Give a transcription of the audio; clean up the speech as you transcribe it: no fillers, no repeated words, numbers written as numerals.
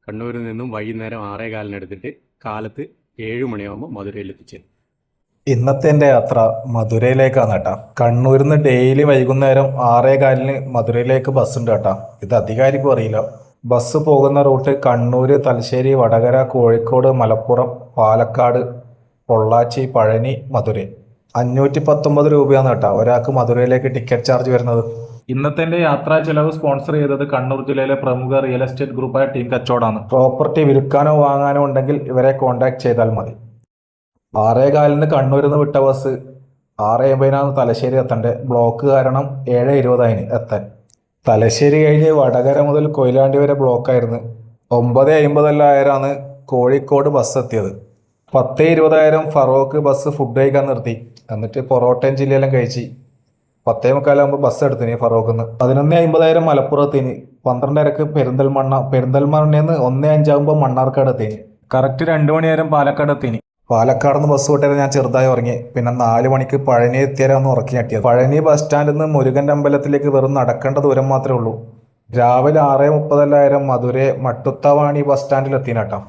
കണ്ണൂരിൽ നിന്നും വൈകുന്നേരം 6:15 കാലത്ത് 7 മണിയാകുമ്പോൾ മധുരയിൽ എത്തിച്ചേരും. ഇന്നത്തെ എൻ്റെ യാത്ര മധുരയിലേക്കാണ് കേട്ടാ. കണ്ണൂരിൽ നിന്ന് ഡെയിലി വൈകുന്നേരം 6:15 മധുരയിലേക്ക് ബസ് ഉണ്ട് കേട്ടാ. ഇത് അധികാരിക്കും അറിയില്ല. ബസ് പോകുന്ന റൂട്ട് കണ്ണൂര്, തലശ്ശേരി, വടകര, കോഴിക്കോട്, മലപ്പുറം, പാലക്കാട്, പൊള്ളാച്ചി, പഴനി, മധുര. 519 രൂപയാണ് കേട്ടാ ഒരാൾക്ക് മധുരയിലേക്ക് ടിക്കറ്റ് ചാർജ് വരുന്നത്. ഇന്നത്തെ എൻ്റെ യാത്രാ ചെലവ് സ്പോൺസർ ചെയ്തത് കണ്ണൂർ ജില്ലയിലെ പ്രമുഖ റിയൽ എസ്റ്റേറ്റ് ഗ്രൂപ്പായ ടീം കച്ചവടമാണ്. പ്രോപ്പർട്ടി വിൽക്കാനോ വാങ്ങാനോ ഉണ്ടെങ്കിൽ ഇവരെ കോൺടാക്ട് ചെയ്താൽ മതി. 6:15 കണ്ണൂരിൽ നിന്ന് വിട്ട ബസ് 6:50 തലശ്ശേരി എത്തണ്ടേ. ബ്ലോക്ക് കാരണം 7:20 എത്താൻ. തലശ്ശേരി കഴിഞ്ഞ് വടകര മുതൽ കൊയിലാണ്ടി വരെ ബ്ലോക്കായിരുന്നു. 9:50 കോഴിക്കോട് ബസ് എത്തിയത്. 10:20 ഫറോക്ക് ബസ് ഫുഡ് കഴിക്കാൻ നിർത്തി. എന്നിട്ട് പൊറോട്ടയും ജില്ലയിലും കഴിച്ച് 10:45 ബസ് എടുത്തിന് ഫറോക്കിന്ന്. 11:50 മലപ്പുറത്തിന്. 12:30 പെരിന്തൽമണ്ണന്ന് 1:05 മണ്ണാർക്കാട് എത്തിന്. കറക്റ്റ് 2 മണിയാരം പാലക്കാട് എത്തിന്. പാലക്കാട് നിന്ന് ബസ് വിട്ടേരം ഞാൻ ചെറുതായി ഉറങ്ങി. പിന്നെ 4 മണിക്ക് പഴനി എത്തിയാരാന്ന് ഉറക്കി ഞെട്ടിയത്. പഴനി ബസ് സ്റ്റാൻഡിൽ നിന്ന് മുരുകൻ്റെ അമ്പലത്തിലേക്ക് വെറും നടക്കേണ്ട ദൂരം മാത്രമേ ഉള്ളൂ. രാവിലെ 6:30 മധുര മട്ടുത്തവാണി ബസ് സ്റ്റാൻഡിൽ എത്തിനാട്ടാ.